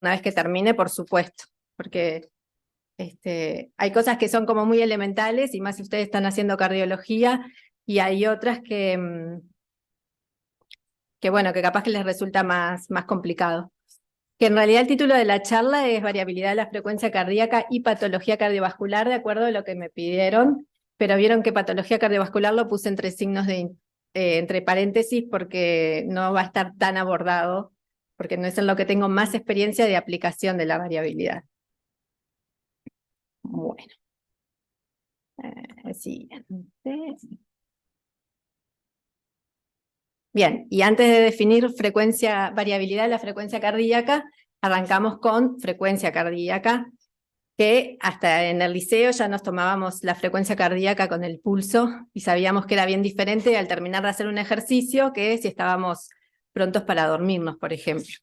una vez que termine, por supuesto, porque hay cosas que son como muy elementales, y más si ustedes están haciendo cardiología, y hay otras que bueno, que capaz que les resulta más complicado. Que en realidad el título de la charla es variabilidad de la frecuencia cardíaca y patología cardiovascular, de acuerdo a lo que me pidieron, pero vieron que patología cardiovascular lo puse entre signos entre paréntesis, porque no va a estar tan abordado, porque no es en lo que tengo más experiencia de aplicación de la variabilidad. Bueno. Siguiente. Bien, y antes de definir variabilidad de la frecuencia cardíaca, arrancamos con frecuencia cardíaca, que hasta en el liceo ya nos tomábamos la frecuencia cardíaca con el pulso y sabíamos que era bien diferente al terminar de hacer un ejercicio que si estábamos prontos para dormirnos, por ejemplo.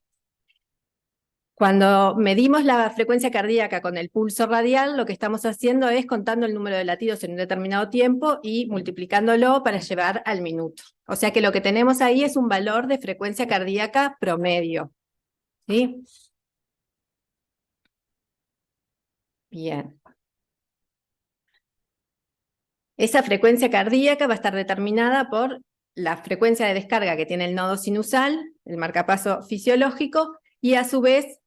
Cuando medimos la frecuencia cardíaca con el pulso radial, lo que estamos haciendo es contando el número de latidos en un determinado tiempo y multiplicándolo para llevar al minuto. O sea que lo que tenemos ahí es un valor de frecuencia cardíaca promedio. ¿Sí? Bien. Esa frecuencia cardíaca va a estar determinada por la frecuencia de descarga que tiene el nodo sinusal, el marcapaso fisiológico, y a su vez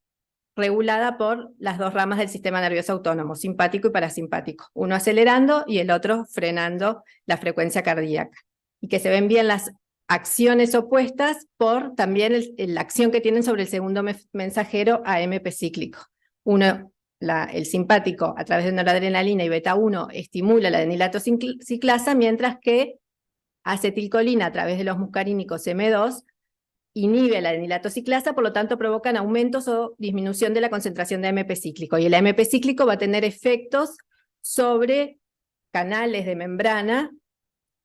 regulada por las dos ramas del sistema nervioso autónomo, simpático y parasimpático, uno acelerando y el otro frenando la frecuencia cardíaca. Y que se ven bien las acciones opuestas por también la acción que tienen sobre el segundo mensajero AMP cíclico. Uno, el simpático, a través de noradrenalina y beta-1, estimula la adenilatociclasa, mientras que acetilcolina, a través de los muscarínicos M2, inhibe la adenilatociclasa, por lo tanto provocan aumentos o disminución de la concentración de AMP cíclico. Y el AMP cíclico va a tener efectos sobre canales de membrana,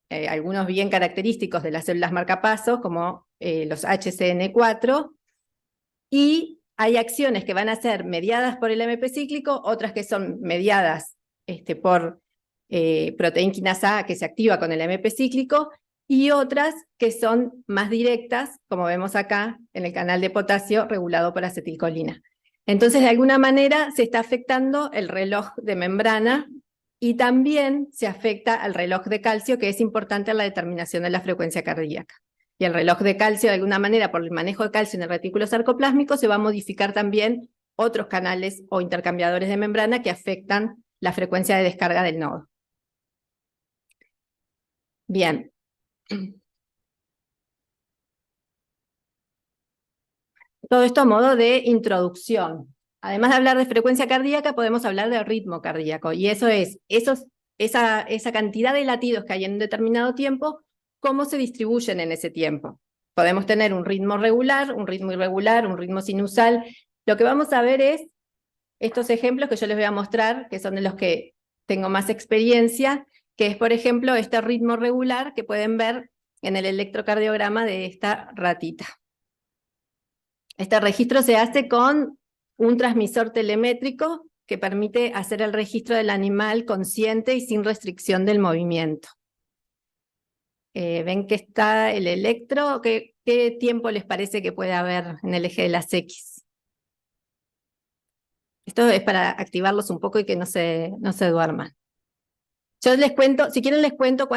algunos bien característicos de las células marcapasos, como los HCN4, y hay acciones que van a ser mediadas por el AMP cíclico, otras que son mediadas por proteína quinasa A, que se activa con el AMP cíclico, y otras que son más directas, como vemos acá en el canal de potasio regulado por acetilcolina. Entonces, de alguna manera se está afectando el reloj de membrana y también se afecta al reloj de calcio, que es importante en la determinación de la frecuencia cardíaca. Y el reloj de calcio, de alguna manera, por el manejo de calcio en el retículo sarcoplásmico, se va a modificar también otros canales o intercambiadores de membrana que afectan la frecuencia de descarga del nodo. Bien. Todo esto a modo de introducción. Además de hablar de frecuencia cardíaca, podemos hablar de ritmo cardíaco, y eso es esa cantidad de latidos que hay en un determinado tiempo, cómo se distribuyen en ese tiempo. Podemos tener un ritmo regular, un ritmo irregular, un ritmo sinusal. Lo que vamos a ver es estos ejemplos que yo les voy a mostrar, que son de los que tengo más experiencia, que es, por ejemplo, este ritmo regular que pueden ver en el electrocardiograma de esta ratita. Este registro se hace con un transmisor telemétrico que permite hacer el registro del animal consciente y sin restricción del movimiento. ¿Ven que está el electro? ¿Qué tiempo les parece que puede haber en el eje de las X? Esto es para activarlos un poco y que no se duerman. Yo les cuento, si quieren les cuento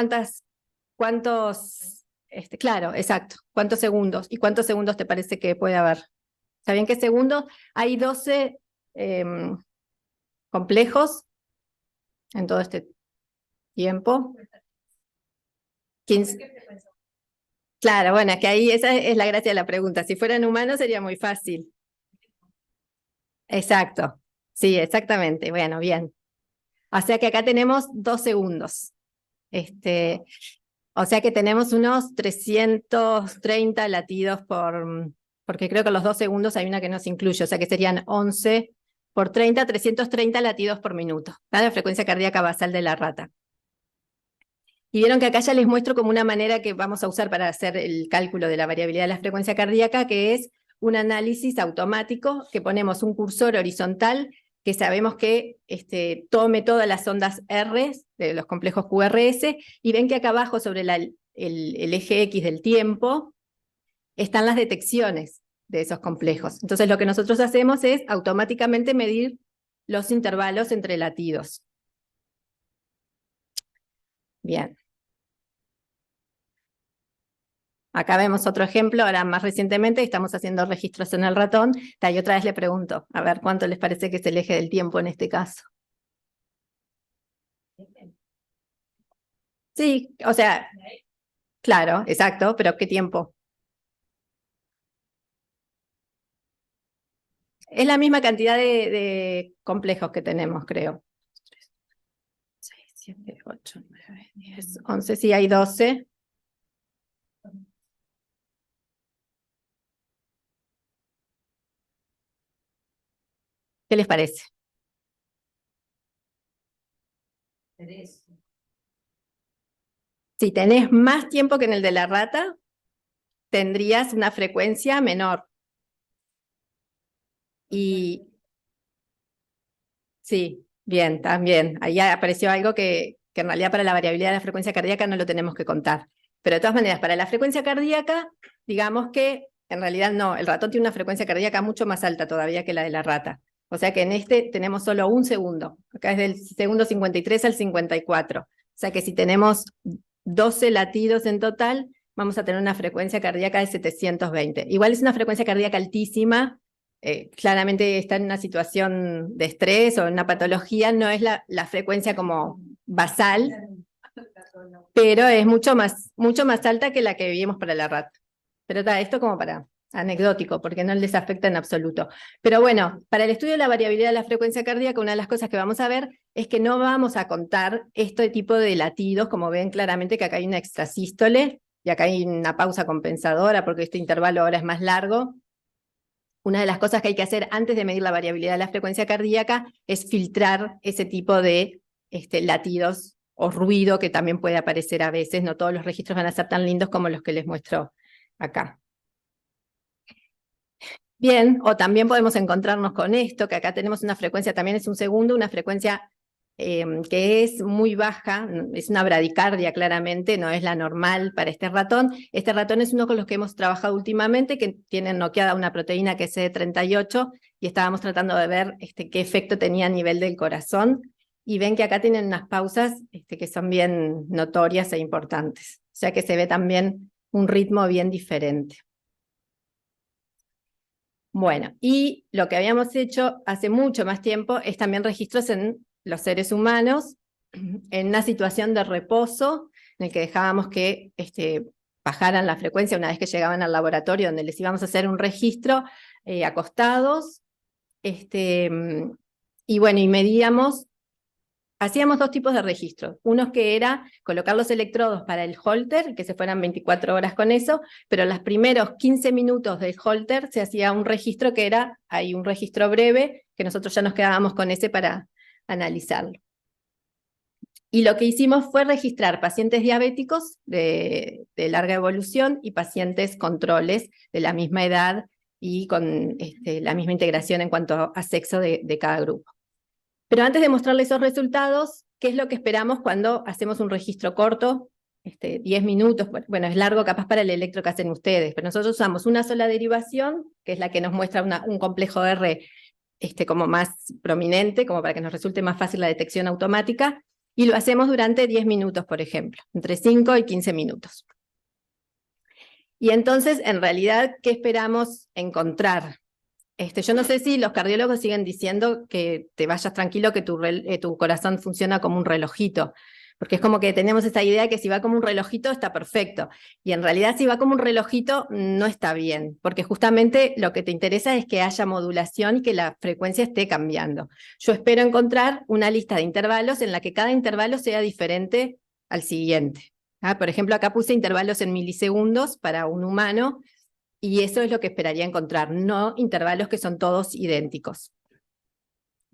claro, exacto, cuántos segundos, y cuántos segundos te parece que puede haber. ¿Saben qué segundos? Hay 12 complejos en todo este tiempo. 15. Claro, bueno, es que ahí esa es la gracia de la pregunta. Si fueran humanos sería muy fácil. Exacto. Sí, exactamente. Bueno, bien. O sea que acá tenemos 2 segundos. O sea que tenemos unos 330 latidos porque creo que los 2 segundos hay una que no se incluye, o sea que serían 11 por 30, 330 latidos por minuto, la frecuencia cardíaca basal de la rata. Y vieron que acá ya les muestro como una manera que vamos a usar para hacer el cálculo de la variabilidad de la frecuencia cardíaca, que es un análisis automático, que ponemos un cursor horizontal que sabemos que tome todas las ondas R de los complejos QRS, y ven que acá abajo sobre el eje X del tiempo están las detecciones. de esos complejos. Entonces lo que nosotros hacemos es automáticamente medir los intervalos entre latidos. Bien. Acá vemos otro ejemplo, ahora más recientemente estamos haciendo registros en el ratón, y otra vez le pregunto, a ver cuánto les parece que es el eje del tiempo en este caso. Sí, o sea, claro, exacto, pero ¿qué tiempo? Es la misma cantidad de complejos que tenemos, creo. 6, 7, 8, 9, 10, 11, sí, hay 12. ¿Qué les parece? Si tenés más tiempo que en el de la rata, tendrías una frecuencia menor. Y sí, bien, también. Ahí apareció algo que en realidad para la variabilidad de la frecuencia cardíaca no lo tenemos que contar. Pero de todas maneras, para la frecuencia cardíaca, digamos que en realidad no, el ratón tiene una frecuencia cardíaca mucho más alta todavía que la de la rata. O sea que en este tenemos solo un segundo. Acá es del segundo 53 al 54. O sea que si tenemos 12 latidos en total, vamos a tener una frecuencia cardíaca de 720. Igual es una frecuencia cardíaca altísima, claramente está en una situación de estrés o en una patología, no es la frecuencia como basal, pero es mucho más alta que la que vivimos para la rata. Pero está, esto como para anecdótico, porque no les afecta en absoluto. Pero bueno, para el estudio de la variabilidad de la frecuencia cardíaca, una de las cosas que vamos a ver es que no vamos a contar este tipo de latidos, como ven claramente que acá hay una extrasístole, y acá hay una pausa compensadora, porque este intervalo ahora es más largo. Una de las cosas que hay que hacer antes de medir la variabilidad de la frecuencia cardíaca es filtrar ese tipo de latidos o ruido que también puede aparecer a veces. No todos los registros van a ser tan lindos como los que les muestro acá. Bien, o también podemos encontrarnos con esto, que acá tenemos una frecuencia, también es un segundo, una frecuencia que es muy baja, es una bradicardia claramente, no es la normal para este ratón. Este ratón es uno con los que hemos trabajado últimamente, que tiene noqueada una proteína que es CD38, y estábamos tratando de ver qué efecto tenía a nivel del corazón, y ven que acá tienen unas pausas que son bien notorias e importantes, o sea que se ve también un ritmo bien diferente. Bueno, y lo que habíamos hecho hace mucho más tiempo es también registros en los seres humanos, en una situación de reposo, en el que dejábamos que bajaran la frecuencia una vez que llegaban al laboratorio, donde les íbamos a hacer un registro acostados, y bueno, y medíamos. Hacíamos dos tipos de registros, unos que era colocar los electrodos para el holter, que se fueran 24 horas con eso, pero los primeros 15 minutos del holter se hacía un registro que era, hay un registro breve, que nosotros ya nos quedábamos con ese para analizarlo. Y lo que hicimos fue registrar pacientes diabéticos de larga evolución y pacientes controles de la misma edad y con la misma integración en cuanto a sexo de cada grupo. Pero antes de mostrarles esos resultados, ¿qué es lo que esperamos cuando hacemos un registro corto? 10 minutos, bueno, es largo capaz para el electro que hacen ustedes, pero nosotros usamos una sola derivación, que es la que nos muestra un complejo R como más prominente, como para que nos resulte más fácil la detección automática, y lo hacemos durante 10 minutos, por ejemplo, entre 5 y 15 minutos. Y entonces, en realidad, ¿qué esperamos encontrar? Yo no sé si los cardiólogos siguen diciendo que te vayas tranquilo, que tu corazón funciona como un relojito, porque es como que tenemos esa idea que si va como un relojito está perfecto, y en realidad si va como un relojito no está bien, porque justamente lo que te interesa es que haya modulación y que la frecuencia esté cambiando. Yo espero encontrar una lista de intervalos en la que cada intervalo sea diferente al siguiente. Por ejemplo, acá puse intervalos en milisegundos para un humano, y eso es lo que esperaría encontrar, no intervalos que son todos idénticos.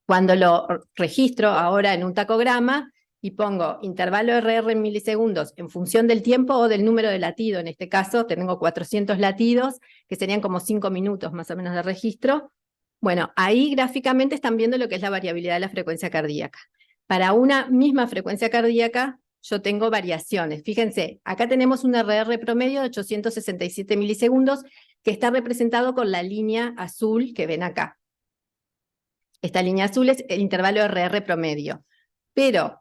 Cuando lo registro ahora en un tacograma y pongo intervalo RR en milisegundos en función del tiempo o del número de latido, en este caso tengo 400 latidos, que serían como 5 minutos más o menos de registro. Bueno, ahí gráficamente están viendo lo que es la variabilidad de la frecuencia cardíaca. Para una misma frecuencia cardíaca, yo tengo variaciones. Fíjense, acá tenemos un RR promedio de 867 milisegundos, que está representado con la línea azul que ven acá. Esta línea azul es el intervalo RR promedio. Pero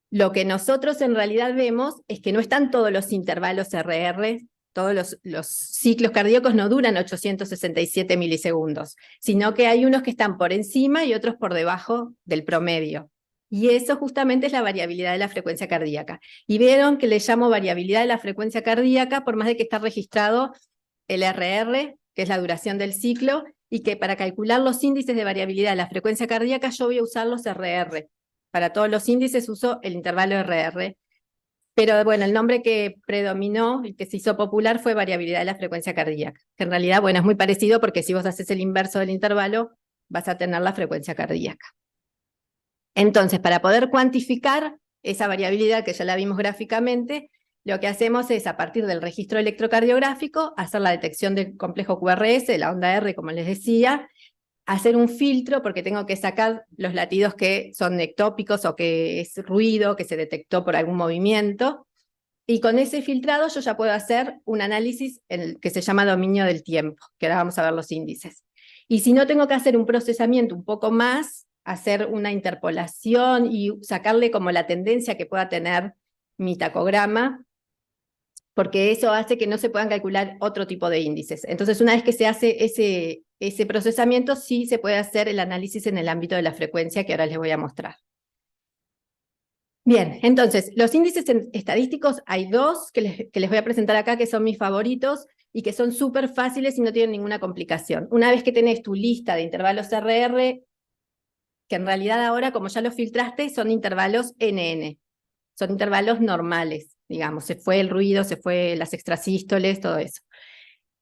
lo que nosotros en realidad vemos es que no están todos los intervalos RR, todos los ciclos cardíacos no duran 867 milisegundos, sino que hay unos que están por encima y otros por debajo del promedio. Y eso justamente es la variabilidad de la frecuencia cardíaca. Y vieron que le llamo variabilidad de la frecuencia cardíaca por más de que está registrado el RR, que es la duración del ciclo, y que para calcular los índices de variabilidad de la frecuencia cardíaca yo voy a usar los RR. Para todos los índices uso el intervalo RR. Pero bueno, el nombre que predominó y que se hizo popular fue variabilidad de la frecuencia cardíaca. Que en realidad, bueno, es muy parecido porque si vos haces el inverso del intervalo, vas a tener la frecuencia cardíaca. Entonces, para poder cuantificar esa variabilidad que ya la vimos gráficamente, lo que hacemos es, a partir del registro electrocardiográfico, hacer la detección del complejo QRS, de la onda R, como les decía, hacer un filtro, porque tengo que sacar los latidos que son ectópicos o que es ruido, que se detectó por algún movimiento, y con ese filtrado yo ya puedo hacer un análisis que se llama dominio del tiempo, que ahora vamos a ver los índices. Y si no, tengo que hacer un procesamiento un poco más, hacer una interpolación y sacarle como la tendencia que pueda tener mi tacograma, porque eso hace que no se puedan calcular otro tipo de índices. Entonces, una vez que se hace ese procesamiento, sí se puede hacer el análisis en el ámbito de la frecuencia, que ahora les voy a mostrar. Bien, entonces, los índices estadísticos, hay dos que les voy a presentar acá, que son mis favoritos, y que son súper fáciles y no tienen ninguna complicación. Una vez que tenés tu lista de intervalos RR, que en realidad ahora, como ya los filtraste, son intervalos NN, son intervalos normales, digamos, se fue el ruido, se fue las extrasístoles, todo eso.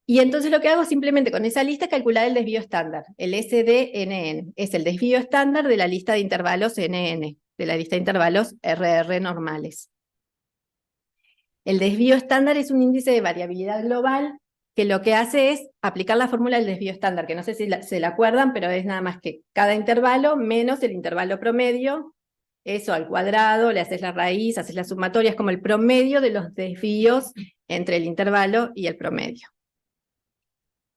Y entonces lo que hago simplemente con esa lista es calcular el desvío estándar, el SDNN, es el desvío estándar de la lista de intervalos NN, de la lista de intervalos RR normales. El desvío estándar es un índice de variabilidad global que lo que hace es aplicar la fórmula del desvío estándar, que no sé si se la acuerdan, pero es nada más que cada intervalo menos el intervalo promedio, eso al cuadrado, le haces la raíz, haces la sumatoria, es como el promedio de los desvíos entre el intervalo y el promedio.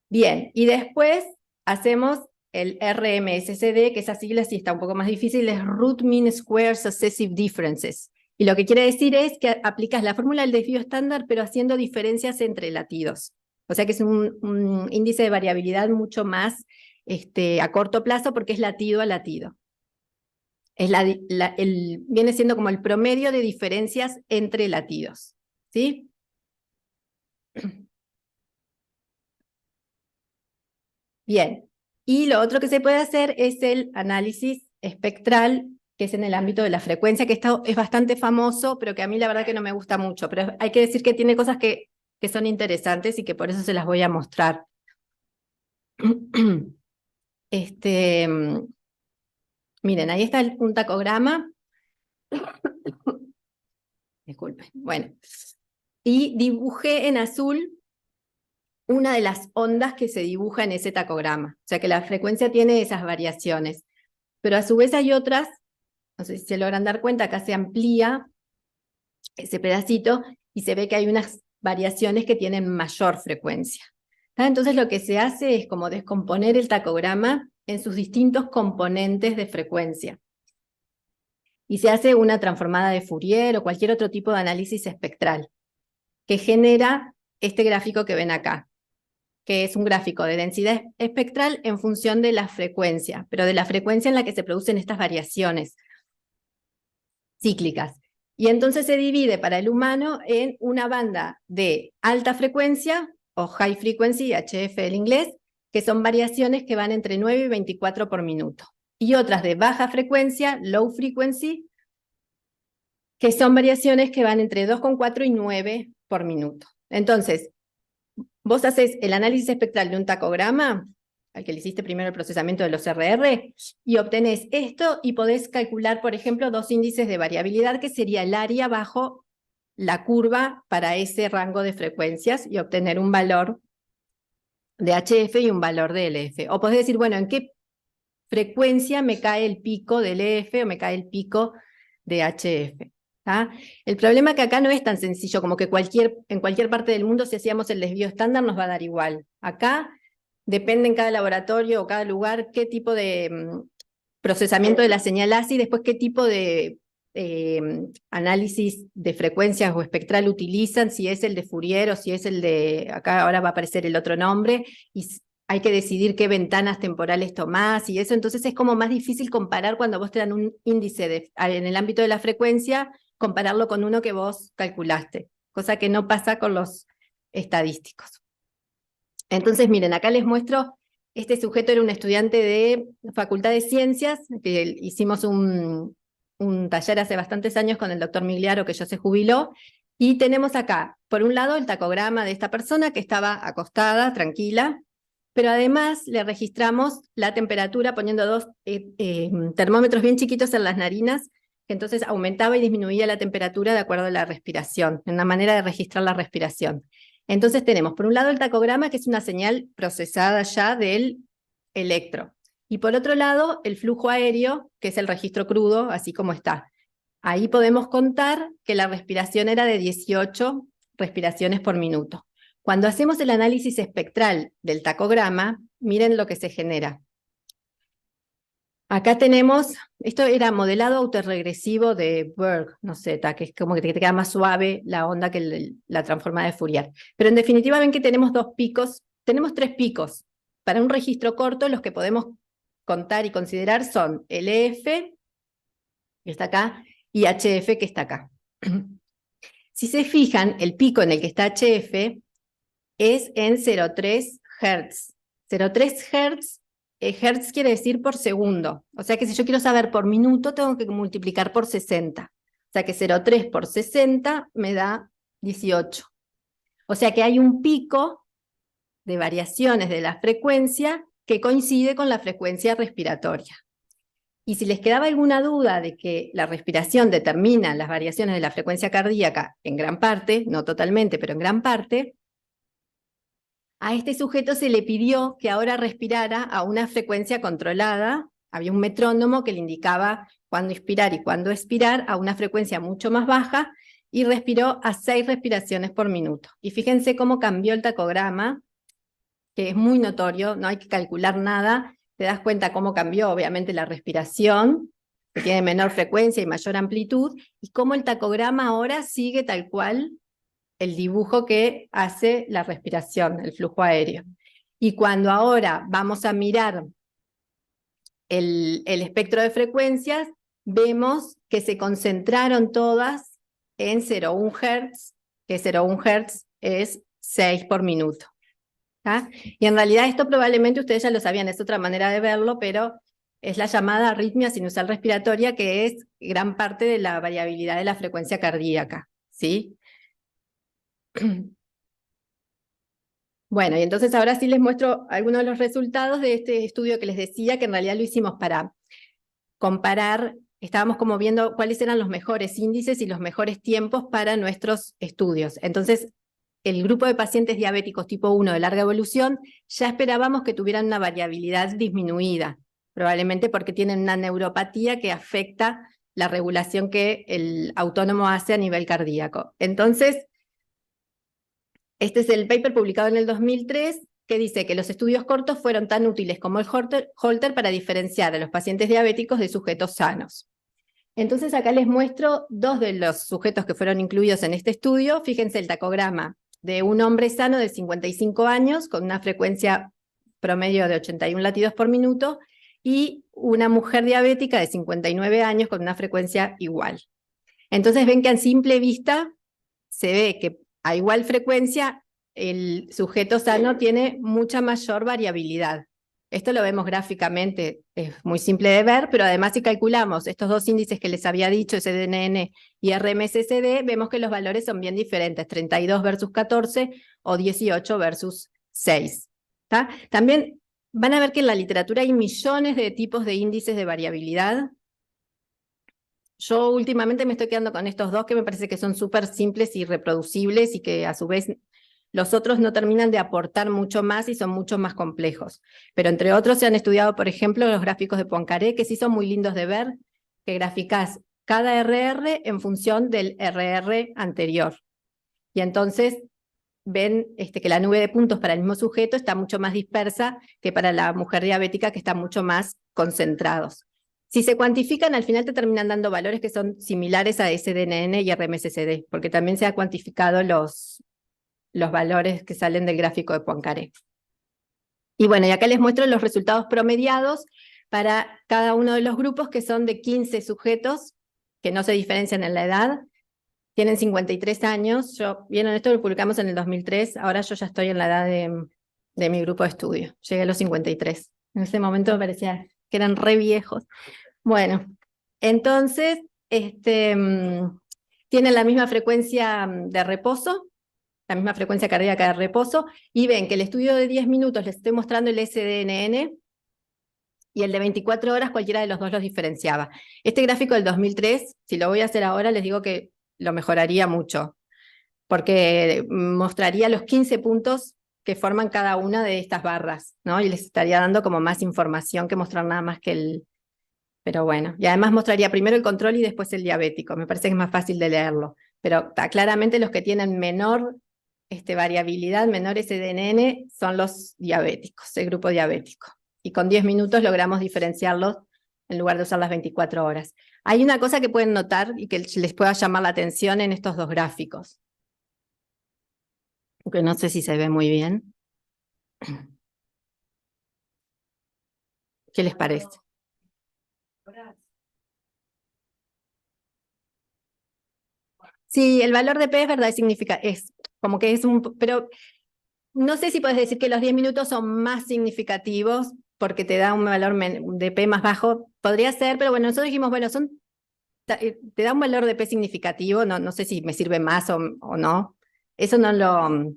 Bien, y después hacemos el RMSCD, que esa sigla sí está un poco más difícil, es Root Mean Square Successive Differences. Y lo que quiere decir es que aplicas la fórmula del desvío estándar, pero haciendo diferencias entre latidos. O sea que es un índice de variabilidad mucho más a corto plazo porque es latido a latido. Es viene siendo como el promedio de diferencias entre latidos. ¿Sí? Bien. Y lo otro que se puede hacer es el análisis espectral, que es en el ámbito de la frecuencia, que esto es bastante famoso, pero que a mí la verdad que no me gusta mucho. Pero hay que decir que tiene cosas que son interesantes y que por eso se las voy a mostrar. Miren, ahí está un tacograma. Disculpen. Bueno. Y dibujé en azul una de las ondas que se dibuja en ese tacograma. O sea que la frecuencia tiene esas variaciones. Pero a su vez hay otras, no sé si se logran dar cuenta, acá se amplía ese pedacito y se ve que hay unas variaciones que tienen mayor frecuencia. Entonces lo que se hace es como descomponer el tacograma en sus distintos componentes de frecuencia. Y se hace una transformada de Fourier o cualquier otro tipo de análisis espectral, que genera este gráfico que ven acá, que es un gráfico de densidad espectral en función de la frecuencia, pero de la frecuencia en la que se producen estas variaciones cíclicas. Y entonces se divide para el humano en una banda de alta frecuencia, o high frequency, HF en inglés, que son variaciones que van entre 9 y 24 por minuto. Y otras de baja frecuencia, low frequency, que son variaciones que van entre 2,4 y 9 por minuto. Entonces, vos haces el análisis espectral de un tacograma, al que le hiciste primero el procesamiento de los RR, y obtenés esto y podés calcular, por ejemplo, dos índices de variabilidad, que sería el área bajo la curva para ese rango de frecuencias y obtener un valor de HF y un valor de LF. O podés decir, bueno, ¿en qué frecuencia me cae el pico del EF o me cae el pico de HF? ¿tá? El problema es que acá no es tan sencillo como que en cualquier parte del mundo, si hacíamos el desvío estándar, nos va a dar igual. Acá depende en cada laboratorio o cada lugar qué tipo de procesamiento de la señal hace y después qué tipo de análisis de frecuencias o espectral utilizan, si es el de Fourier o si es el de, acá ahora va a aparecer el otro nombre, y hay que decidir qué ventanas temporales tomás y eso, entonces es como más difícil comparar cuando vos te dan un índice en el ámbito de la frecuencia, compararlo con uno que vos calculaste, cosa que no pasa con los estadísticos. Entonces, miren, acá les muestro, este sujeto era un estudiante de Facultad de Ciencias, que hicimos un taller hace bastantes años con el doctor Migliaro, que ya se jubiló, y tenemos acá, por un lado, el tacograma de esta persona que estaba acostada, tranquila, pero además le registramos la temperatura poniendo dos termómetros bien chiquitos en las narinas, que entonces aumentaba y disminuía la temperatura de acuerdo a la respiración, en una manera de registrar la respiración. Entonces tenemos, por un lado, el tacograma, que es una señal procesada ya del electro, y por otro lado, el flujo aéreo, que es el registro crudo, así como está. Ahí podemos contar que la respiración era de 18 respiraciones por minuto. Cuando hacemos el análisis espectral del tacograma, miren lo que se genera. Acá tenemos, esto era modelado autoregresivo de Berg, no sé, que es como que te queda más suave la onda que la transformada de Fourier. Pero en definitiva ven que tenemos dos picos, tenemos tres picos. Para un registro corto, los que podemos contar y considerar son el EF, que está acá, y HF, que está acá. Si se fijan, el pico en el que está HF es en 0,3 Hz. 0,3 Hz, Hertz quiere decir por segundo. O sea que si yo quiero saber por minuto, tengo que multiplicar por 60. O sea que 0,3 por 60 me da 18. O sea que hay un pico de variaciones de la frecuencia que coincide con la frecuencia respiratoria. Y si les quedaba alguna duda de que la respiración determina las variaciones de la frecuencia cardíaca en gran parte, no totalmente, pero en gran parte, a este sujeto se le pidió que ahora respirara a una frecuencia controlada. Había un metrónomo que le indicaba cuándo inspirar y cuándo expirar a una frecuencia mucho más baja, y respiró a 6 respiraciones por minuto. Y fíjense cómo cambió el tacograma, que es muy notorio, no hay que calcular nada, te das cuenta cómo cambió obviamente la respiración, que tiene menor frecuencia y mayor amplitud, y cómo el tacograma ahora sigue tal cual el dibujo que hace la respiración, el flujo aéreo. Y cuando ahora vamos a mirar el espectro de frecuencias, vemos que se concentraron todas en 0,1 Hz, que 0,1 Hz es 6 por minuto. ¿Ah? Y en realidad esto probablemente ustedes ya lo sabían, es otra manera de verlo, pero es la llamada arritmia sinusal respiratoria, que es gran parte de la variabilidad de la frecuencia cardíaca, ¿sí? Bueno, y entonces ahora sí les muestro algunos de los resultados de este estudio que les decía, que en realidad lo hicimos para comparar, estábamos como viendo cuáles eran los mejores índices y los mejores tiempos para nuestros estudios. Entonces, el grupo de pacientes diabéticos tipo 1 de larga evolución, ya esperábamos que tuvieran una variabilidad disminuida, probablemente porque tienen una neuropatía que afecta la regulación que el autónomo hace a nivel cardíaco. Entonces, este es el paper publicado en el 2003, que dice que los estudios cortos fueron tan útiles como el Holter para diferenciar a los pacientes diabéticos de sujetos sanos. Entonces acá les muestro dos de los sujetos que fueron incluidos en este estudio. Fíjense el tacograma de un hombre sano de 55 años, con una frecuencia promedio de 81 latidos por minuto, y una mujer diabética de 59 años con una frecuencia igual. Entonces ven que a simple vista se ve que a igual frecuencia el sujeto sano tiene mucha mayor variabilidad. Esto lo vemos gráficamente, es muy simple de ver, pero además si calculamos estos dos índices que les había dicho, SDNN y RMSSD, vemos que los valores son bien diferentes, 32 versus 14 o 18 versus 6. ¿Tá? También van a ver que en la literatura hay millones de tipos de índices de variabilidad. Yo últimamente me estoy quedando con estos dos que me parece que son súper simples y reproducibles y que a su vez los otros no terminan de aportar mucho más y son mucho más complejos. Pero entre otros se han estudiado, por ejemplo, los gráficos de Poincaré, que sí son muy lindos de ver, que graficás cada RR en función del RR anterior. Y entonces ven que la nube de puntos para el mismo sujeto está mucho más dispersa que para la mujer diabética, que está mucho más concentrados. Si se cuantifican, al final te terminan dando valores que son similares a SDNN y RMSSD, porque también se han cuantificado los valores que salen del gráfico de Poincaré. Y bueno, y acá les muestro los resultados promediados para cada uno de los grupos, que son de 15 sujetos, que no se diferencian en la edad, tienen 53 años, vieron esto, lo publicamos en el 2003, ahora yo ya estoy en la edad de mi grupo de estudio, llegué a los 53, en ese momento me parecía que eran re viejos. Bueno, entonces, tienen la misma frecuencia de reposo, la misma frecuencia cardíaca de reposo, y ven que el estudio de 10 minutos les estoy mostrando el SDNN, y el de 24 horas cualquiera de los dos los diferenciaba. Este gráfico del 2003, si lo voy a hacer ahora, les digo que lo mejoraría mucho, porque mostraría los 15 puntos que forman cada una de estas barras, ¿no? Y les estaría dando como más información que mostrar nada más que el... Pero bueno, y además mostraría primero el control y después el diabético, me parece que es más fácil de leerlo, pero claramente los que tienen menor variabilidad, menor SDNN, son los diabéticos, el grupo diabético. Y con 10 minutos logramos diferenciarlos en lugar de usar las 24 horas. Hay una cosa que pueden notar y que les pueda llamar la atención en estos dos gráficos, que no sé si se ve muy bien. ¿Qué les parece? Sí, el valor de P es verdad, es como que es un... Pero no sé si puedes decir que los 10 minutos son más significativos porque te da un valor de P más bajo. Podría ser, pero bueno, nosotros dijimos, bueno, te da un valor de P significativo, no sé si me sirve más o no. Eso no lo...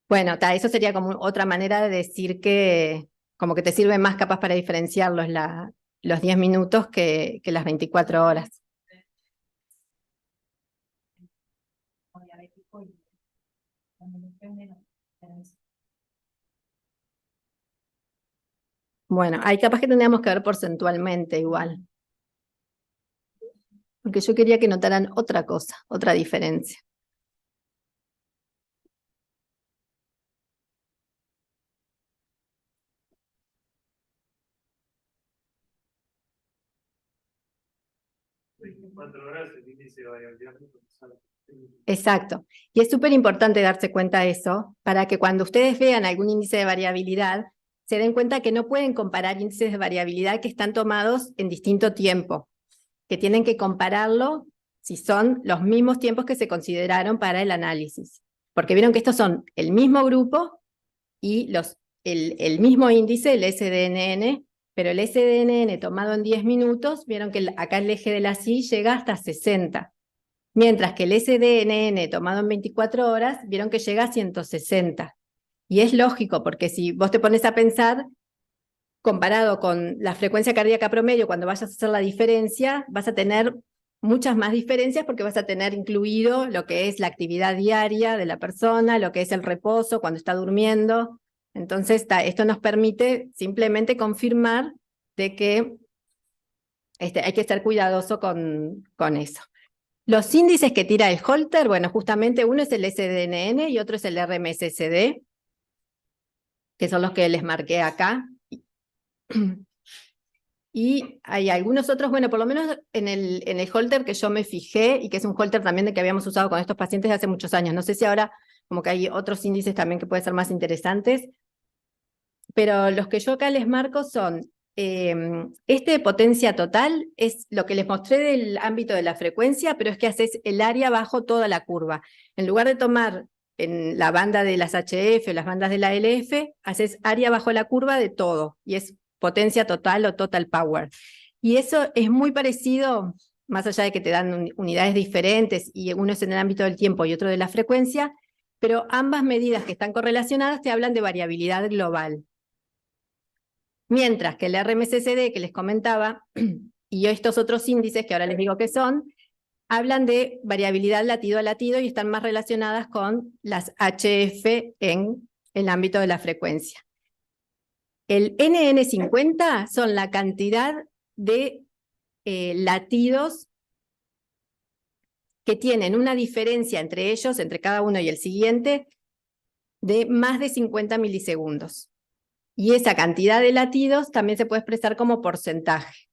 Bueno, eso sería como otra manera de decir que como que te sirve más capaz para diferenciarlos los 10 minutos que las 24 horas. Bueno, ahí capaz que tendríamos que ver porcentualmente igual. Porque yo quería que notaran otra cosa, otra diferencia. Exacto. Y es súper importante darse cuenta de eso, para que cuando ustedes vean algún índice de variabilidad, se den cuenta que no pueden comparar índices de variabilidad que están tomados en distinto tiempo, que tienen que compararlo si son los mismos tiempos que se consideraron para el análisis. Porque vieron que estos son el mismo grupo y el mismo índice, el SDNN, pero el SDNN tomado en 10 minutos, vieron que acá el eje de la Y llega hasta 60. Mientras que el SDNN tomado en 24 horas, vieron que llega a 160. Y es lógico, porque si vos te pones a pensar, comparado con la frecuencia cardíaca promedio, cuando vayas a hacer la diferencia, vas a tener muchas más diferencias porque vas a tener incluido lo que es la actividad diaria de la persona, lo que es el reposo cuando está durmiendo. Entonces, esto nos permite simplemente confirmar de que hay que estar cuidadoso con eso. Los índices que tira el Holter, bueno, justamente uno es el SDNN y otro es el RMSSD, que son los que les marqué acá. Y hay algunos otros, bueno, por lo menos en el Holter que yo me fijé, y que es un Holter también de que habíamos usado con estos pacientes hace muchos años. No sé si ahora como que hay otros índices también que pueden ser más interesantes, pero los que yo acá les marco son, de potencia total es lo que les mostré del ámbito de la frecuencia, pero es que haces el área bajo toda la curva. En lugar de tomar en la banda de las HF o las bandas de la LF, haces área bajo la curva de todo, y es potencia total o total power. Y eso es muy parecido, más allá de que te dan unidades diferentes, y uno es en el ámbito del tiempo y otro de la frecuencia, pero ambas medidas que están correlacionadas te hablan de variabilidad global. Mientras que el RMSSD que les comentaba, y estos otros índices que ahora les digo que son, hablan de variabilidad latido a latido y están más relacionadas con las HF en el ámbito de la frecuencia. El NN50 son la cantidad de latidos que tienen una diferencia entre ellos, entre cada uno y el siguiente, de más de 50 milisegundos. Y esa cantidad de latidos también se puede expresar como porcentaje.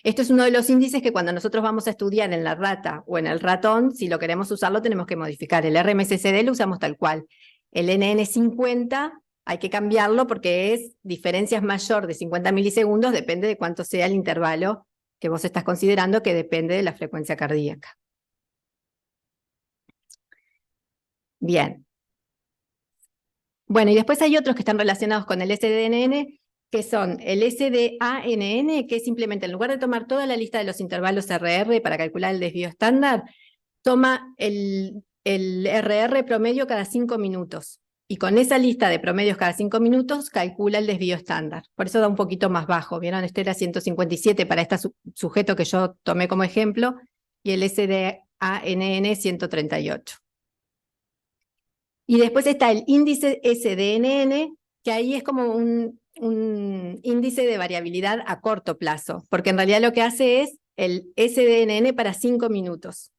Esto es uno de los índices que cuando nosotros vamos a estudiar en la rata o en el ratón, si lo queremos usarlo tenemos que modificar. El RMSCD lo usamos tal cual. El NN50 hay que cambiarlo porque es diferencias mayor de 50 milisegundos, depende de cuánto sea el intervalo que vos estás considerando, que depende de la frecuencia cardíaca. Bien. Bueno, y después hay otros que están relacionados con el SDNN, que son el SDANN, que es simplemente en lugar de tomar toda la lista de los intervalos RR para calcular el desvío estándar, toma el RR promedio cada 5 minutos. Y con esa lista de promedios cada 5 minutos calcula el desvío estándar. Por eso da un poquito más bajo. ¿Vieron? Este era 157 para este sujeto que yo tomé como ejemplo, y el SDANN 138. Y después está el índice SDNN, que ahí es como un índice de variabilidad a corto plazo, porque en realidad lo que hace es el SDNN para 5 minutos.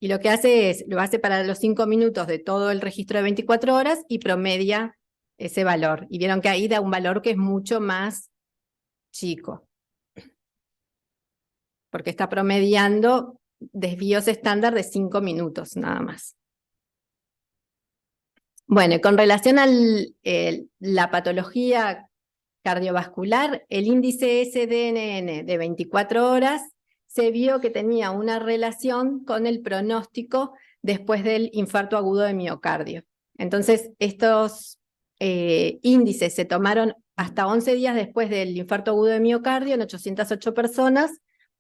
Y lo que hace es, lo hace para los 5 minutos de todo el registro de 24 horas y promedia ese valor. Y vieron que ahí da un valor que es mucho más chico, porque está promediando desvíos estándar de 5 minutos nada más. Bueno, y con relación a la patología cardiovascular, el índice SDNN de 24 horas se vio que tenía una relación con el pronóstico después del infarto agudo de miocardio. Entonces, estos índices se tomaron hasta 11 días después del infarto agudo de miocardio en 808 personas,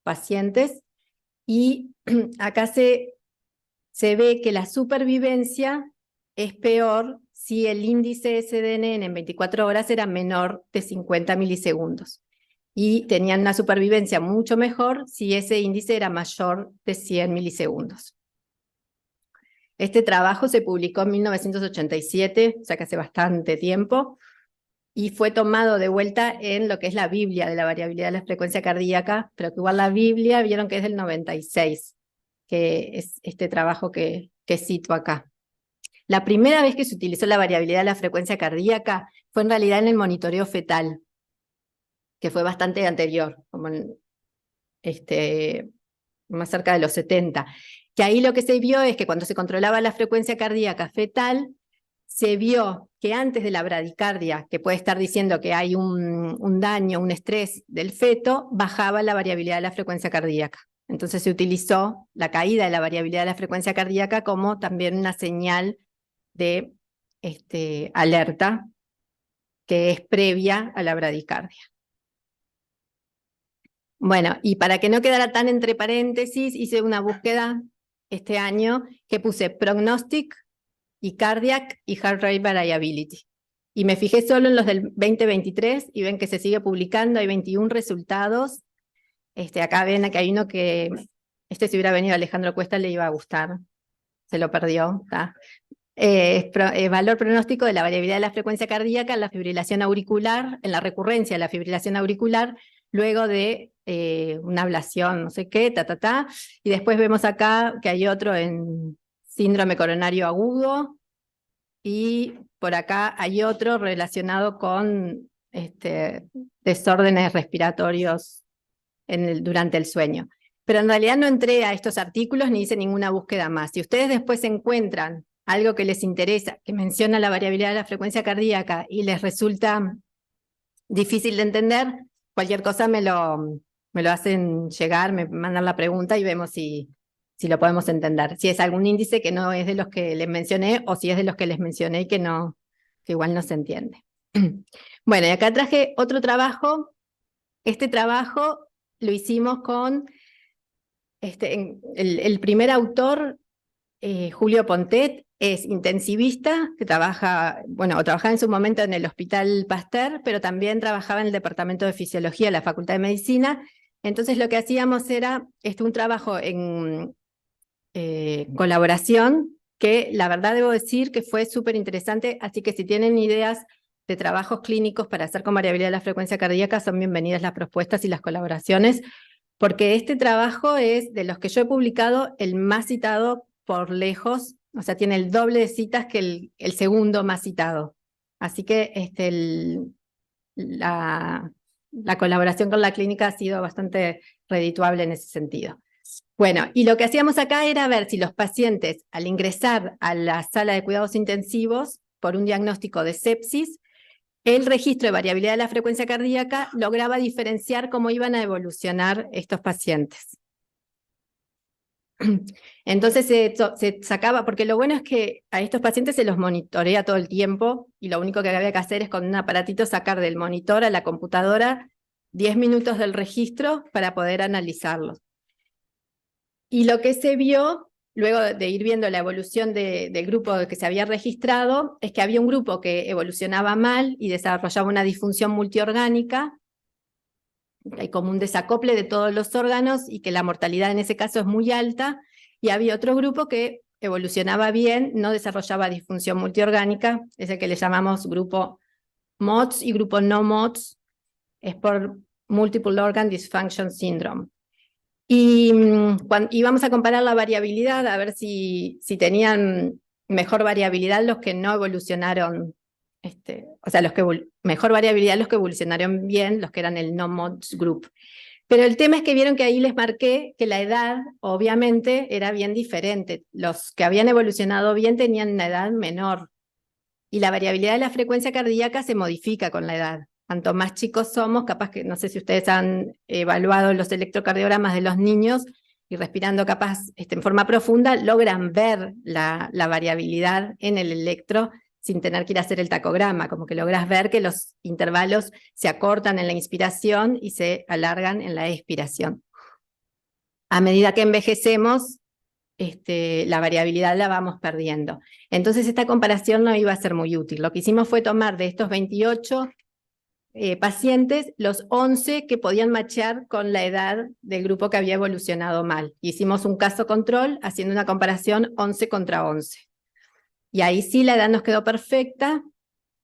pacientes, y acá se ve que la supervivencia es peor si el índice SDNN en 24 horas era menor de 50 milisegundos. Y tenían una supervivencia mucho mejor si ese índice era mayor de 100 milisegundos. Este trabajo se publicó en 1987, o sea que hace bastante tiempo, y fue tomado de vuelta en lo que es la Biblia de la variabilidad de la frecuencia cardíaca, pero que igual la Biblia vieron que es del 96, que es este trabajo que cito acá. La primera vez que se utilizó la variabilidad de la frecuencia cardíaca fue en realidad en el monitoreo fetal, que fue bastante anterior, como más cerca de los 70, que ahí lo que se vio es que cuando se controlaba la frecuencia cardíaca fetal, se vio que antes de la bradicardia, que puede estar diciendo que hay un daño, un estrés del feto, bajaba la variabilidad de la frecuencia cardíaca. Entonces se utilizó la caída de la variabilidad de la frecuencia cardíaca como también una señal de alerta que es previa a la bradicardia. Bueno, y para que no quedara tan entre paréntesis, hice una búsqueda este año que puse prognostic y cardiac y heart rate variability. Y me fijé solo en los del 2023 y ven que se sigue publicando, hay 21 resultados. Acá ven que hay uno que, si hubiera venido Alejandro Cuesta le iba a gustar, se lo perdió. Valor pronóstico de la variabilidad de la frecuencia cardíaca en la fibrilación auricular, en la recurrencia de la fibrilación auricular, luego de una ablación, no sé qué, y después vemos acá que hay otro en síndrome coronario agudo, y por acá hay otro relacionado con desórdenes respiratorios durante el sueño. Pero en realidad no entré a estos artículos ni hice ninguna búsqueda más. Si ustedes después encuentran algo que les interesa, que menciona la variabilidad de la frecuencia cardíaca y les resulta difícil de entender, cualquier cosa me lo hacen llegar, me mandan la pregunta y vemos si lo podemos entender. Si es algún índice que no es de los que les mencioné o si es de los que les mencioné y que igual no se entiende. Bueno, y acá traje otro trabajo. Este trabajo lo hicimos con el primer autor, Julio Pontet, es intensivista, que trabajaba en su momento en el Hospital Pasteur, pero también trabajaba en el Departamento de Fisiología de la Facultad de Medicina. Entonces lo que hacíamos era un trabajo en colaboración, que la verdad debo decir que fue súper interesante, así que si tienen ideas de trabajos clínicos para hacer con variabilidad de la frecuencia cardíaca, son bienvenidas las propuestas y las colaboraciones, porque este trabajo es, de los que yo he publicado, el más citado por lejos, o sea, tiene el doble de citas que el segundo más citado. Así que la colaboración con la clínica ha sido bastante redituable en ese sentido. Bueno, y lo que hacíamos acá era ver si los pacientes, al ingresar a la sala de cuidados intensivos por un diagnóstico de sepsis, el registro de variabilidad de la frecuencia cardíaca lograba diferenciar cómo iban a evolucionar estos pacientes. Entonces se sacaba, porque lo bueno es que a estos pacientes se los monitorea todo el tiempo, y lo único que había que hacer es con un aparatito sacar del monitor a la computadora 10 minutos del registro para poder analizarlos. Y lo que se vio, luego de ir viendo la evolución del grupo que se había registrado, es que había un grupo que evolucionaba mal y desarrollaba una disfunción multiorgánica, hay como un desacople de todos los órganos y que la mortalidad en ese caso es muy alta, y había otro grupo que evolucionaba bien, no desarrollaba disfunción multiorgánica, es el que le llamamos grupo MODS, y grupo no MODS es por Multiple Organ Dysfunction Syndrome. Y vamos a comparar la variabilidad, a ver si tenían mejor variabilidad los que no evolucionaron, o sea, mejor variabilidad los que evolucionaron bien, los que eran el no-MODS group. Pero el tema es que vieron que ahí les marqué que la edad, obviamente, era bien diferente. Los que habían evolucionado bien tenían una edad menor. Y la variabilidad de la frecuencia cardíaca se modifica con la edad. Cuanto más chicos somos, capaz que, no sé si ustedes han evaluado los electrocardiogramas de los niños, y respirando capaz en forma profunda, logran ver la variabilidad en el electro sin tener que ir a hacer el tacograma, como que logras ver que los intervalos se acortan en la inspiración y se alargan en la expiración. A medida que envejecemos, la variabilidad la vamos perdiendo. Entonces esta comparación no iba a ser muy útil. Lo que hicimos fue tomar de estos 28 pacientes, los 11 que podían machear con la edad del grupo que había evolucionado mal. Hicimos un caso control haciendo una comparación 11 contra 11. Y ahí sí la edad nos quedó perfecta,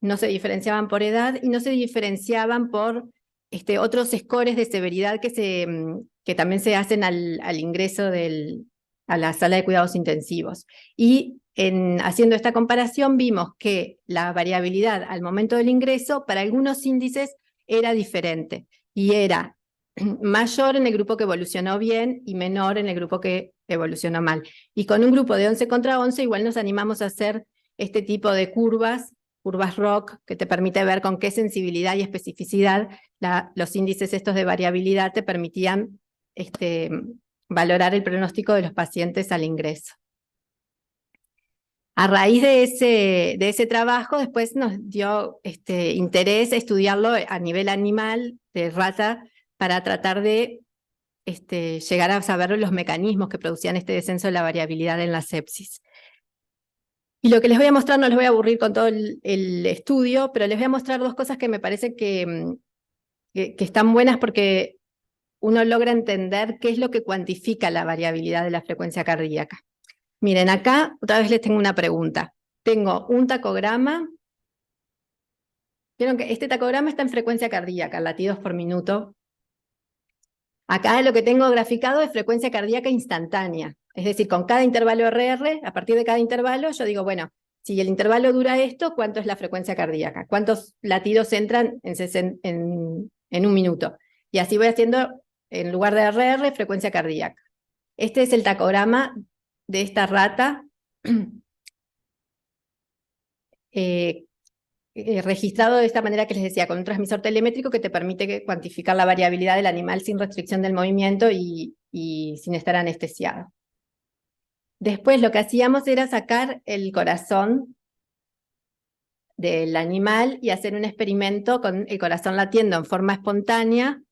no se diferenciaban por edad y no se diferenciaban por otros scores de severidad que también se hacen al ingreso a la sala de cuidados intensivos. Y haciendo esta comparación vimos que la variabilidad al momento del ingreso para algunos índices era diferente, y era mayor en el grupo que evolucionó bien y menor en el grupo que evolucionó mal. Y con un grupo de 11 contra 11 igual nos animamos a hacer este tipo de curvas ROC, que te permite ver con qué sensibilidad y especificidad los índices estos de variabilidad te permitían valorar el pronóstico de los pacientes al ingreso. A raíz de ese trabajo, después nos dio interés estudiarlo a nivel animal, de rata, para tratar de llegar a saber los mecanismos que producían este descenso de la variabilidad en la sepsis. Y lo que les voy a mostrar, no les voy a aburrir con todo el estudio, pero les voy a mostrar dos cosas que me parece que están buenas, porque uno logra entender qué es lo que cuantifica la variabilidad de la frecuencia cardíaca. Miren, acá otra vez les tengo una pregunta. Tengo un tacograma. Vieron que este tacograma está en frecuencia cardíaca, latidos por minuto. Acá lo que tengo graficado es frecuencia cardíaca instantánea. Es decir, con cada intervalo RR, a partir de cada intervalo, yo digo, bueno, si el intervalo dura esto, ¿cuánto es la frecuencia cardíaca? ¿Cuántos latidos entran en un minuto? Y así voy haciendo, en lugar de RR, frecuencia cardíaca. Este es el tacograma de esta rata registrado de esta manera que les decía, con un transmisor telemétrico que te permite cuantificar la variabilidad del animal sin restricción del movimiento y sin estar anestesiado. Después lo que hacíamos era sacar el corazón del animal y hacer un experimento con el corazón latiendo en forma espontánea,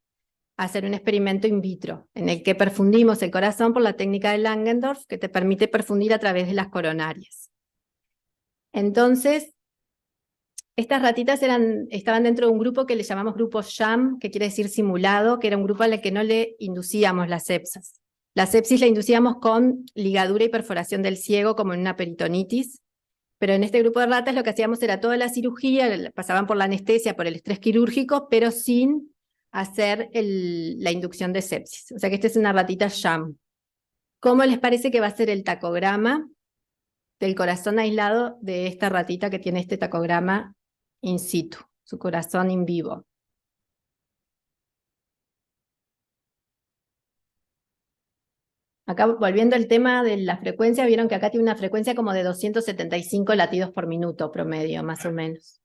hacer un experimento in vitro, en el que perfundimos el corazón por la técnica de Langendorf, que te permite perfundir a través de las coronarias. Entonces, estas ratitas estaban dentro de un grupo que le llamamos grupo sham, que quiere decir simulado, que era un grupo al que no le inducíamos la sepsis. La sepsis la inducíamos con ligadura y perforación del ciego, como en una peritonitis, Pero en este grupo de ratas lo que hacíamos era toda la cirugía, pasaban por la anestesia, por el estrés quirúrgico, pero sin hacer la inducción de sepsis. O sea que esta es una ratita sham. ¿Cómo les parece que va a ser el tacograma del corazón aislado de esta ratita que tiene este tacograma in situ, su corazón in vivo? Acá, volviendo al tema de la frecuencia, vieron que acá tiene una frecuencia como de 275 latidos por minuto promedio, más o menos.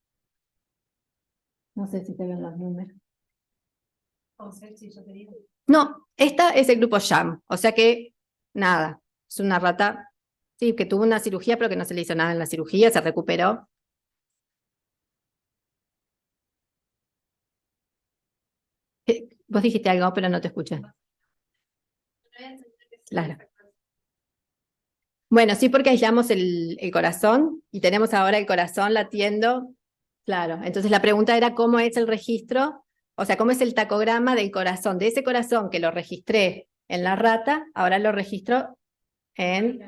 No sé si te ven los números. No, esta es el grupo sham, o sea que, nada, es una rata, sí, que tuvo una cirugía, pero que no se le hizo nada en la cirugía, se recuperó. Vos dijiste algo, pero no te escuché. Claro. Bueno, sí, porque aislamos el corazón y tenemos ahora el corazón latiendo. Claro, entonces la pregunta era cómo es el registro, o sea, cómo es el tacograma del corazón, de ese corazón que lo registré en la rata, ahora lo registro en...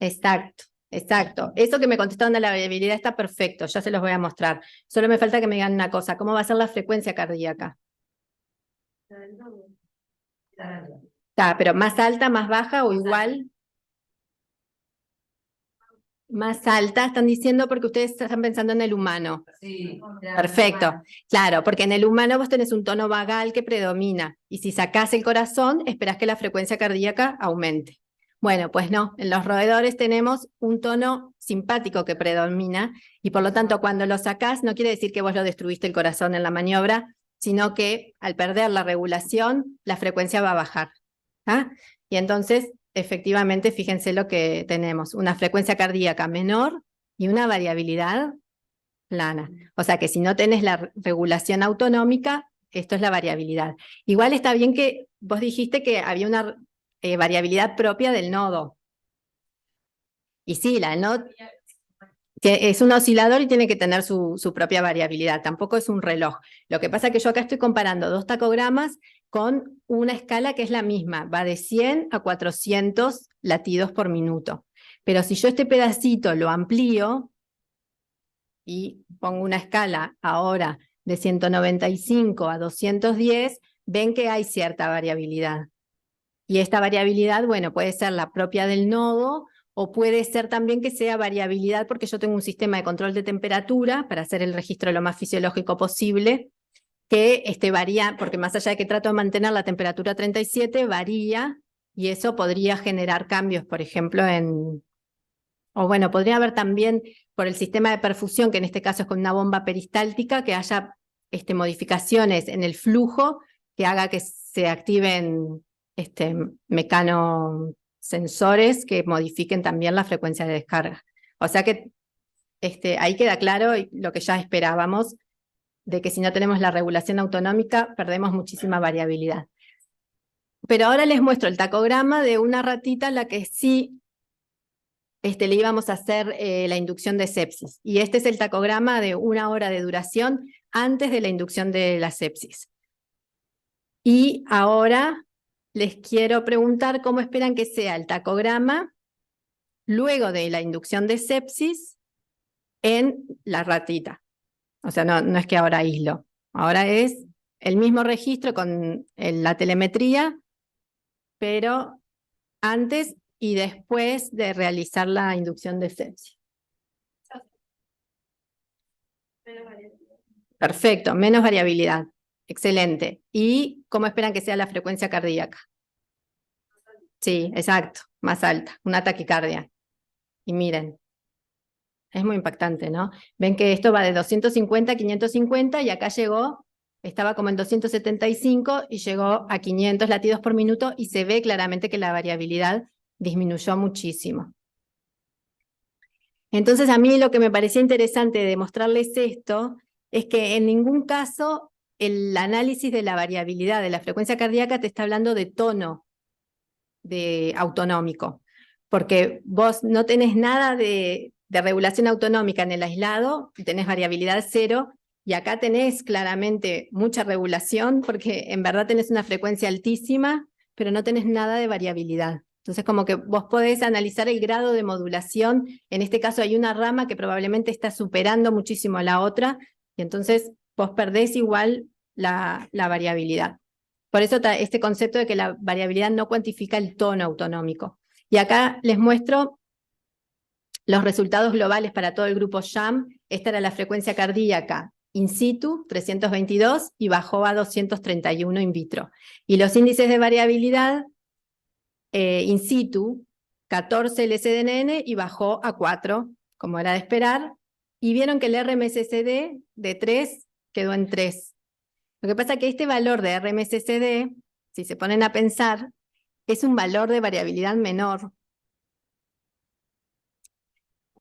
Exacto, exacto. Eso que me contestaron de la variabilidad está perfecto, ya se los voy a mostrar. Solo me falta que me digan una cosa, ¿cómo va a ser la frecuencia cardíaca? Está, pero más alta, más baja o igual. Más alta, están diciendo porque ustedes están pensando en el humano. Sí, Perfecto, claro, porque en el humano vos tenés un tono vagal que predomina, y si sacás el corazón, esperás que la frecuencia cardíaca aumente. Bueno, pues no, en los roedores tenemos un tono simpático que predomina, y por lo tanto cuando lo sacás no quiere decir que vos lo destruiste el corazón en la maniobra, sino que al perder la regulación, la frecuencia va a bajar. ¿Ah? Y entonces, efectivamente, fíjense lo que tenemos, una frecuencia cardíaca menor y una variabilidad plana. O sea que si no tenés la regulación autonómica, esto es la variabilidad. Igual está bien que vos dijiste que había una variabilidad propia del nodo. Y sí, el nodo que es un oscilador y tiene que tener su propia variabilidad, tampoco es un reloj. Lo que pasa es que yo acá estoy comparando dos tacogramas con una escala que es la misma, va de 100 a 400 latidos por minuto. Pero si yo este pedacito lo amplío y pongo una escala ahora de 195 a 210, ven que hay cierta variabilidad. Y esta variabilidad, bueno, puede ser la propia del nodo, o puede ser también que sea variabilidad porque yo tengo un sistema de control de temperatura para hacer el registro lo más fisiológico posible, que varía, porque más allá de que trato de mantener la temperatura a 37, varía, y eso podría generar cambios, por ejemplo, o bueno, podría haber también por el sistema de perfusión, que en este caso es con una bomba peristáltica, que haya modificaciones en el flujo que haga que se activen mecanosensores que modifiquen también la frecuencia de descarga. O sea que ahí queda claro lo que ya esperábamos, de que si no tenemos la regulación autonómica, perdemos muchísima variabilidad. Pero ahora les muestro el tacograma de una ratita a la que sí le íbamos a hacer la inducción de sepsis. Y este es el tacograma de 1 hora de duración antes de la inducción de la sepsis. Y ahora les quiero preguntar cómo esperan que sea el tacograma luego de la inducción de sepsis en la ratita. O sea, no es que ahora aíslo. Ahora es el mismo registro con la telemetría, pero antes y después de realizar la inducción de sepsis. Perfecto, menos variabilidad. Excelente. ¿Y cómo esperan que sea la frecuencia cardíaca? Sí, exacto, más alta, una taquicardia. Y miren, es muy impactante, ¿no? Ven que esto va de 250 a 550 y acá llegó, estaba como en 275 y llegó a 500 latidos por minuto y se ve claramente que la variabilidad disminuyó muchísimo. Entonces a mí lo que me parecía interesante de mostrarles esto es que en ningún caso el análisis de la variabilidad de la frecuencia cardíaca te está hablando de tono autonómico, porque vos no tenés nada de regulación autonómica en el aislado, tenés variabilidad cero, y acá tenés claramente mucha regulación, porque en verdad tenés una frecuencia altísima, pero no tenés nada de variabilidad. Entonces como que vos podés analizar el grado de modulación, en este caso hay una rama que probablemente está superando muchísimo a la otra, y entonces vos perdés igual la variabilidad. Por eso este concepto de que la variabilidad no cuantifica el tono autonómico. Y acá les muestro los resultados globales para todo el grupo SHAM. Esta era la frecuencia cardíaca in situ, 322, y bajó a 231 in vitro. Y los índices de variabilidad in situ, 14 el SDNN y bajó a 4, como era de esperar. Y vieron que el RMSSD de 3 quedó en 3. Lo que pasa es que este valor de RMSSD, si se ponen a pensar, es un valor de variabilidad menor.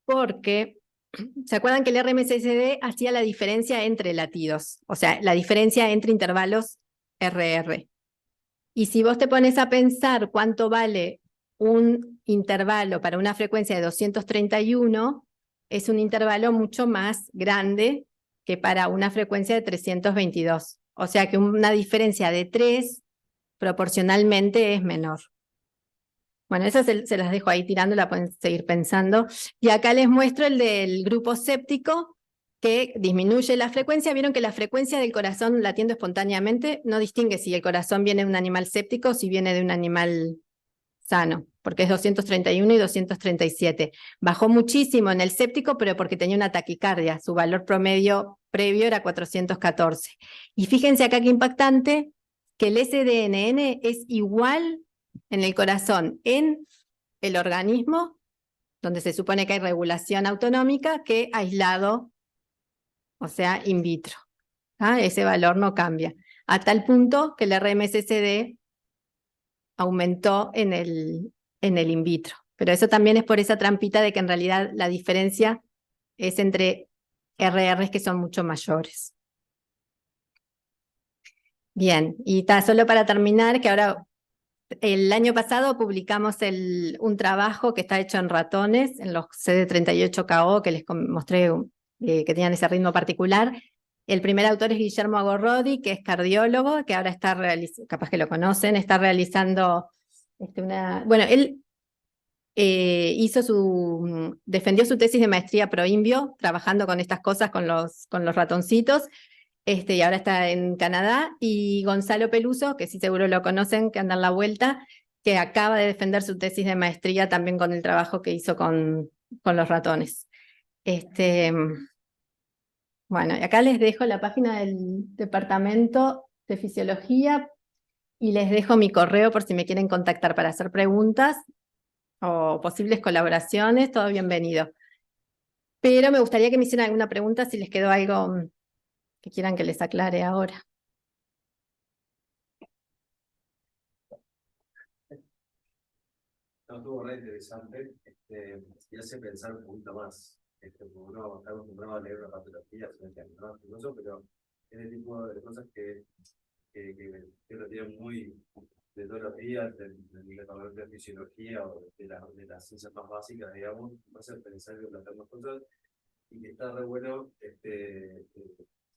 Porque, ¿se acuerdan que el RMSSD hacía la diferencia entre latidos? O sea, la diferencia entre intervalos RR. Y si vos te pones a pensar cuánto vale un intervalo para una frecuencia de 231, es un intervalo mucho más grande que para una frecuencia de 322. O sea que una diferencia de 3 proporcionalmente es menor. Bueno, esas se las dejo ahí tirando, la pueden seguir pensando. Y acá les muestro el del grupo séptico, que disminuye la frecuencia. Vieron que la frecuencia del corazón latiendo espontáneamente no distingue si el corazón viene de un animal séptico o si viene de un animal sano, porque es 231 y 237. Bajó muchísimo en el séptico, pero porque tenía una taquicardia. Su valor promedio previo era 414. Y fíjense acá qué impactante, que el SDNN es igual en el corazón, en el organismo, donde se supone que hay regulación autonómica, que aislado, o sea, in vitro. Ese valor no cambia. A tal punto que el RMSSD aumentó en el in vitro. Pero eso también es por esa trampita de que en realidad la diferencia es entre RRs que son mucho mayores. Bien, y solo para terminar, que ahora el año pasado publicamos un trabajo que está hecho en ratones, en los CD38KO, que les mostré que tenían ese ritmo particular. El primer autor es Guillermo Agorrodi, que es cardiólogo, que ahora está capaz que lo conocen, está realizando bueno, él defendió su tesis de maestría pro INVIO, trabajando con estas cosas, con los ratoncitos, y ahora está en Canadá, y Gonzalo Peluso, que sí seguro lo conocen, que anda en la vuelta, que acaba de defender su tesis de maestría también con el trabajo que hizo con los ratones. Bueno, y acá les dejo la página del Departamento de Fisiología y les dejo mi correo por si me quieren contactar para hacer preguntas o posibles colaboraciones, todo bienvenido. Pero me gustaría que me hicieran alguna pregunta si les quedó algo que quieran que les aclare ahora. No, estuvo re interesante y hace pensar un poquito más. Porque uno está acostumbrado a leer una patología, pero ese tipo de cosas que lo tienen muy de todos los días, de la fisiología o de las ciencias más básicas, digamos, me hace pensar y plantear más cosas, y que está re bueno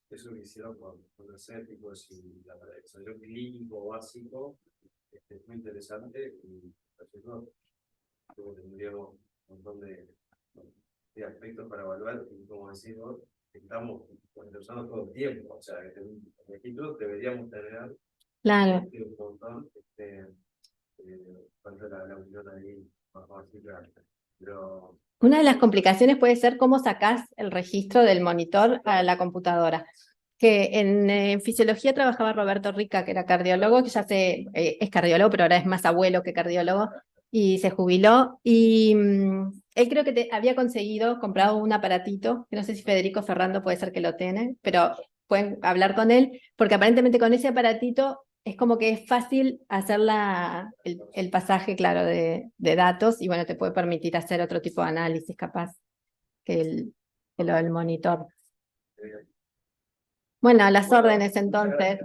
eso que hicieron con los escépticos y la desarrollo clínico básico, es muy interesante y nosotros tendríamos un montón de aspectos para evaluar y, como decimos, estamos usando todo el tiempo, o sea, que en registros deberíamos tener claro. Un montón, cuando la unión ahí más clara. Pero una de las complicaciones puede ser cómo sacás el registro del monitor a la computadora. Que en fisiología trabajaba Roberto Rica, que era cardiólogo, que ya es cardiólogo, pero ahora es más abuelo que cardiólogo, y se jubiló. Y él creo que había comprado un aparatito, que no sé si Federico Ferrando puede ser que lo tiene, pero pueden hablar con él, porque aparentemente con ese aparatito es como que es fácil hacer el pasaje, claro, de datos, y bueno, te puede permitir hacer otro tipo de análisis capaz que lo del monitor. Bueno, a las órdenes entonces.